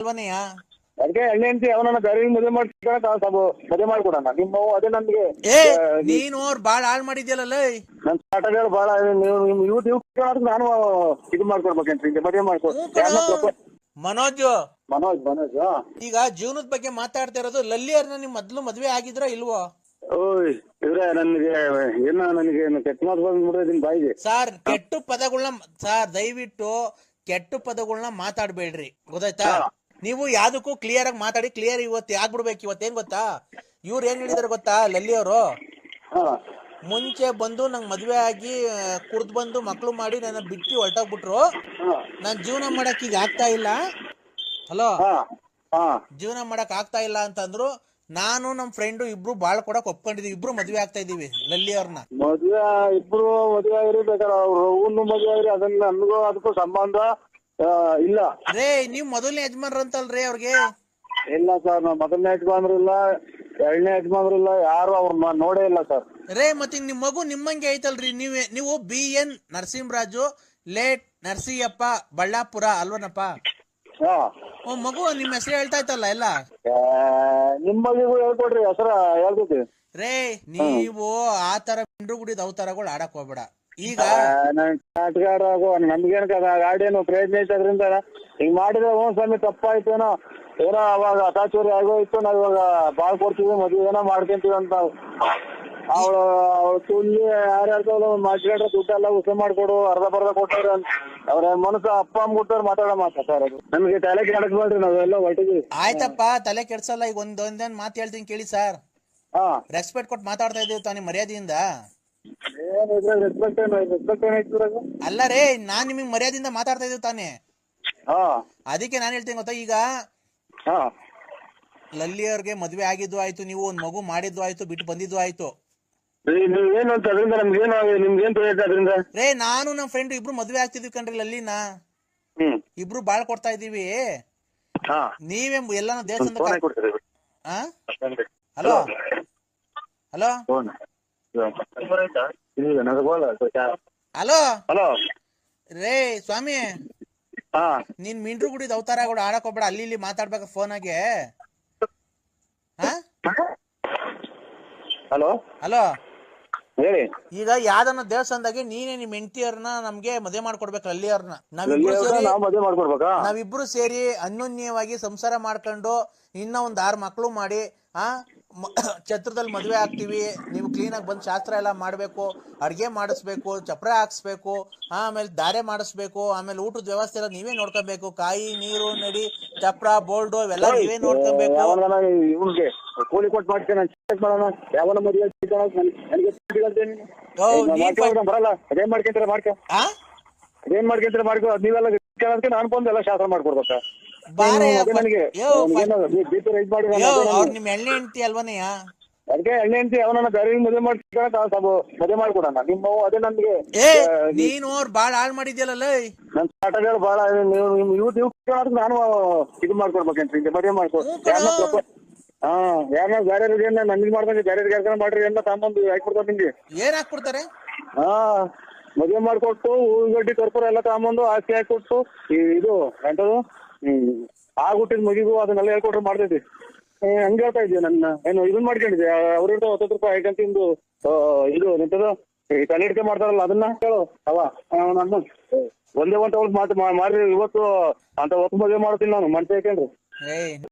ಅಲ್ವನೆಯ ಅದಕ್ಕೆ ಎಣ್ಣೆ ಹೆಂಡತಿ ಅವನನ್ನ ಬೇರೆ ಮದುವೆ ಮದುವೆ ಮಾಡ್ಕೊಡೋಣ ನಿಮ್ಮ ಅದೇ ನನ್ಗೆ ನೀನು ಅವ್ರು ಬಾಳ ಹಾಳ್ ಮಾಡಿದ್ಯಲ್ಲ. ನನ್ ಆಟಗಳು ಬಹಳ ನೀವು ನಾನು ಇದು ಮಾಡ್ಕೊಡ್ಬೇಕಂತ ಮದುವೆ ಮಾಡ್ಕೊ ಮನೋಜ್ ಮನೋಜ್ ಮನೋಜ್ ಈಗ ಜೀವನದ ಬಗ್ಗೆ ಮಾತಾಡ್ತಾ ಇರೋದು. ಲಲ್ಲಿ ಅವ್ರನ್ನ ನಿಮ್ ಮೊದ್ಲು ಮದ್ವೆ ಆಗಿದ್ರ ಇಲ್ವೋ? ಓಯ್ ಇವ್ರೆ ನನ್ಗೆ ನನಗೆ ಕೆಟ್ಟ ಮಾತು ಬಂದ್ಬಿಡ್ತೀನಿ ಬಾಯಿಗೆ. ಸಾರ್ ಕೆಟ್ಟ ಪದಗಳನ್ನ ಸಾರ್ ದಯವಿಟ್ಟು ಕೆಟ್ಟ ಪದಗಳನ್ನ ಮಾತಾಡ್ಬೇಡ್ರಿ, ಗೊತ್ತಾಯ್ತಾ? ನೀವು ಯಾವ್ದಕ್ಕೂ ಕ್ಲಿಯರ್ ಆಗಿ ಮಾತಾಡಿ ಕ್ಲಿಯರ್ ಇವತ್ತು ಆಗ್ಬಿಡ್ಬೇಕು. ಇವತ್ತೇನ್ ಗೊತ್ತಾ, ಇವ್ರು ಏನ್ ಹೇಳಿದಾರೆ ಗೊತ್ತಾ, ಲಲ್ಲಿ ಅವರು ಮುಂಚೆ ಬಂದು ನಂಗ್ ಮದ್ವೆ ಆಗಿ ಕುಡ್ದು ಬಂದು ಮಕ್ಳು ಮಾಡಿ ನನ್ನ ಬಿಟ್ಟು ಹೊರಟೋಗ್ಬಿಟ್ರು. ನಾನ್ ಜೀವನ ಮಾಡಕ್ ಈಗ ಆಗ್ತಾ ಇಲ್ಲ. ಹಲೋ, ಜೀವನ ಮಾಡಕ್ ಆಗ್ತಾ ಇಲ್ಲ ಅಂತಂದ್ರು. ನಾನು ನಮ್ ಫ್ರೆಂಡು ಇಬ್ರು ಬಾಳ್ ಕೊಡಕ್ ಒಪ್ಕೊಂಡಿದೀವಿ. ಇಬ್ರು ಮದ್ವೆ ಆಗ್ತಾ ಇದೀವಿ ಲಲ್ಲಿ ಅವ್ರನ್ನ. ಮದ್ವೆ ಇಬ್ರು ಮದ್ವೆ ಆಗಿರಿ ಬೇಕಾದ್ರೆ ಅವ್ರು ಮದ್ವೆ ಆಗಿರಿ, ಅದನ್ನ ನನ್ಗೂ ಅದಕ್ಕೂ ಸಂಬಂಧ ಇಲ್ಲ ರೇ. ನೀವ್ ಮೊದಲನೇ ಯಜಮಾನ್ರ ಅಂತಲ್ರಿ ಅವ್ರಿಗೆ? ಇಲ್ಲ ಸರ್, ನಾವ್ ಮೊದಲನೇ ಯಜಮಾನ್ರು ಇಲ್ಲ, ಎರಡನೇ ಯಜಮಾನ್ರು ಇಲ್ಲ, ಯಾರು ಅವ್ರನ್ನ ನೋಡೇ ಇಲ್ಲ ಸರ್. ರೇ ಮತ್ತೆ ನಿಮ್ ಮಗು ನಿಮ್ಮಂಗೆ ಐತಲ್ರಿ. ನೀವು BN ನರಸಿಂಹರಾಜು ಲೇಟ್ ನರಸಿಯಪ್ಪ ಬಳ್ಳಾಪುರ ಅಲ್ವನಪ್ಪ? ಮಗು ನಿಮ್ ಹೆಸರು ಹೇಳ್ತಾ ಇತ್ತಲ್ಲ ಎಲ್ಲ. ನಿಮ್ ಮಗಿಗೂ ಹೇಳ್ಕೊಡ್ರಿ ಹೆಸರ ಹೇಳ್ತೈತಿ. ರೇ ನೀವು ಆತರ ಮಿಂಡ್ರು ಗುಡಿದ ಅವತಾರಗಳು ಆಡಕ್ ಹೋಗ್ಬೇಡ. ಈಗ ಆಟಗಾರ ನಮ್ಗೇನ್ ಗಾಡಿಯನ್ನು ಪ್ರಯತ್ನ ಐತೆ ಅದ್ರಿಂದ ಹಿಂಗ್ ಮಾಡಿದ್ರೆ ಸ್ವಾಮಿ ತಪ್ಪಾಯ್ತೇನೋ, ಏನೋ ಅವಾಗ ಅತಾಚೂರಿ ಆಗೋಯ್ತು, ನಾವ್ ಇವಾಗ ಬಾಳ್ ಕೊಡ್ತೀವಿ ಮದ್ವೆ ಏನೋ ಮಾಡ್ಕೊಂತೀವಿ ಅಂತ ಅವಳು ತುಳ್ಳಿ ಯಾರ್ಯಾರ್ದೋ ಮಾತಾಡ್ರೆ ದುಡ್ಡೆಲ್ಲ ಉಸ ಮಾಡ್ಕೊಡು, ಅರ್ಧ ಬರ್ಧ ಕೊಟ್ಟವ್ರೆ ಅವ್ರ ಮನಸ್ಸು ಅಪ್ಪ ಅಮ್ಮ ಕೊಟ್ಟವ್ರು ಮಾತಾಡೋ ಮಾತಾ ಸರ್. ಅದು ನಮ್ಗೆ ತಲೆ ಕೆಡಸ್ಬೇಡ್ರಿ, ನಾವೆಲ್ಲ ಹೊರಟಿದ್ವಿ. ಆಯ್ತಪ್ಪ, ತಲೆ ಕೆಡ್ಸಲ್ಲ. ಈಗ ಒಂದೊಂದೇನ್ ಮಾತು ಹೇಳ್ತೀನಿ ಕೇಳಿ ಸರ್. ರೆಸ್ಪೆಕ್ಟ್ ಕೊಟ್ಟು ಮಾತಾಡ್ತಾ ಇದೀವಿ ತಾನೇ ಮರ್ಯಾದೆಯಿಂದ. ಅಲ್ಲ ರೇ, ನಾನ್ ನಿಮಗ್ ಮರ್ಯಾದೆಯಿಂದ ಮಾತಾಡ್ತಾ ಇದೀವಿ ತಾನೇ. ಅದಕ್ಕೆ ನಾನ್ ಹೇಳ್ತೀನಿ ಗೊತ್ತಾ, ಈಗ ಲಲ್ಲಿ ಅವ್ರಿಗೆ ಮದ್ವೆ ಆಗಿದ್ದು ಆಯ್ತು, ನೀವು ಒಂದ್ ಮಗು ಮಾಡಿದ್ದು ಆಯ್ತು, ಬಿಟ್ಟು ಬಂದಿದ್ದು ಆಯ್ತು. ರೇ ನಾನು ನಮ್ ಫ್ರೆಂಡ್ ಇಬ್ರು ಮದ್ವೆ ಆಗ್ತಿದ್ವಿ ಕಣ್ರಿ ಲಲ್ಲಿನ. ಇಬ್ರು ಬಾಳ್ ಕೊಡ್ತಾ ಇದೀವಿ. ನೀವೇ ಎಲ್ಲಾನು ದೇವಸ್ಥಾನದ ಹಲೋ ಹಲೋ ಹಲೋ ಹಲೋ ರೇ ಸ್ವಾಮಿ, ನೀನ್ ಮಿಂಡ್ರು ಗುಡಿದ ಅವತಾರಗಳು ಆಡಕ್ ಹೋಗ್ಬೇಡ. ಅಲ್ಲಿ ಇಲ್ಲಿ ಮಾತಾಡ್ಬೇಕ ಫೋನಾಗೆ. ಹಲೋ ಹಲೋ ಹೇಳಿ. ಈಗ ಯಾವ್ದನ್ನ ದೇವಸ್ಥಾನದಾಗೆ ನೀನೇ ನಿಮ್ ಹೆಂಡತಿಯವ್ರನ್ನ ನಮ್ಗೆ ಮದುವೆ ಮಾಡ್ಕೊಡ್ಬೇಕು. ಲಲ್ಲಿ ಅವ್ರನ್ನ ನಾವಿಬ್ರು ಸೇರಿ ಅನ್ಯೋನ್ಯವಾಗಿ ಸಂಸಾರ ಮಾಡ್ಕೊಂಡು ಇನ್ನ ಒಂದ್ 6 ಮಕ್ಳು ಮಾಡಿ ಛತ್ರದಲ್ಲಿ ಮದ್ವೆ ಆಗ್ತೀವಿ. ನೀವು ಕ್ಲೀನ್ ಆಗಿ ಬಂದ್ ಶಾಸ್ತ್ರ ಎಲ್ಲ ಮಾಡ್ಬೇಕು, ಅಡ್ಗೆ ಮಾಡಿಸ್ಬೇಕು, ಚಪ್ರ ಹಾಕ್ಸ್ಬೇಕು, ಆಮೇಲೆ ದಾರೆ ಮಾಡಿಸ್ಬೇಕು, ಆಮೇಲೆ ಊಟದ ವ್ಯವಸ್ಥೆ ಎಲ್ಲ ನೀವೇ ನೋಡ್ಕೊಬೇಕು. ಕಾಯಿ ನೀರು ನಡಿ ಚಪ್ರ ಬೋಲ್ಡು ಇವೆಲ್ಲ ನೀವೇ ನೋಡ್ಕೊಬೇಕು. ಕೂಲಿ ಕೊಟ್ಟು ಮಾಡ್ತೇನೆ ಬರಲ್ಲ. ಅದೇನ್ ಮಾಡ್ಕೊಂತಾರೆ ಮಾಡ್ಕೊ, ಅದೇನ್ ಮಾಡ್ಕೊಂತಾರೆ ಮಾಡ್ಕೊ. ನೀವೆಲ್ಲ ನಾನು ಬಂದು ಎಲ್ಲ ಶಾಸ್ತ್ರ ಮಾಡ್ಕೊಡ್ಬೇಕ. ನಿಮ್ ಎಣ್ಣೆ ಹೆಂಡತಿ ಅಲ್ವನೆಯ? ಅದಕ್ಕೆ ಎಣ್ಣೆ ಹೆಂಡತಿ ಅವನನ್ನ ಬೇರೆ ಮದುವೆ ಮದುವೆ ಮಾಡ್ಕೊಡೋಣ ನಿಮ್ಮ ಅದೇ ನನ್ಗೆ. ನೀನು ಅವ್ರು ಬಾಳ ಹಾಳ್ ಮಾಡಿದ್ಯಲ್ಲ. ನನ್ ಆಟಗಳು ಬಹಳ ನಾನು ಇದು ಮಾಡ್ಕೊಡ್ಬೇಕಂತ ಮದುವೆ ಮಾಡ್ಕೊ. ಯಾರನ್ನ ಬೇರೆ ನನ್ಗೆ ಮಾಡ್ದಂಗೆ ಬೇರೆ ಕೆಲಸ ಮಾಡ್ರಿ ಎಲ್ಲ ತಗೊಂಬಂದು ಹಾಕ್ಬಿಡ್ತಾರೆ ನಿಮ್ಗೆ. ಏನ್ ಹಾಕ್ಬಿಡ್ತಾರೆ? ಮದುವೆ ಮಾಡ್ಕೊಟ್ಟು ಹೂಗಡ್ಡಿ ಕರ್ಪೂರ ಎಲ್ಲ ತಗೊಂಬಂದು ಆಸ್ತಿ ಹಾಕೊಟ್ಟು ಇದು ಎಂತದು ಆಗ್ಬಿಟ್ಟಿದ್ ಮಗಿಗೂ ಅದನ್ನೆಲ್ಲ ಹೇಳ್ಕೊಟ್ರೆ ಮಾಡ್ತೈತಿ. ಹಂಗೆ ಹೇಳ್ತಾ ಇದ್ದೀವಿ. ನನ್ನ ಏನು ಇದನ್ ಮಾಡ್ಕೊಂಡಿದ್ದೆ ಅವ್ರ 10 ರೂಪಾಯಿ ಐಕಂತಿಂದು ಇದು ಎಂತದು ತಲೆ ಹಿಡ್ಕೆ ಮಾಡ್ತಾರಲ್ಲ ಅದನ್ನ ಹೇಳು. ನನ್ನ ಒಂದೇ ಒಂದ್ ಮಾತು ಮಾಡ್ರಿ ಇವತ್ತು ಅಂತ ಒತ್ತು ಮದುವೆ ಮಾಡ್ತೀನಿ ನಾನು ಮನ್ಸು ಯಾಕೇನ್ರಿ.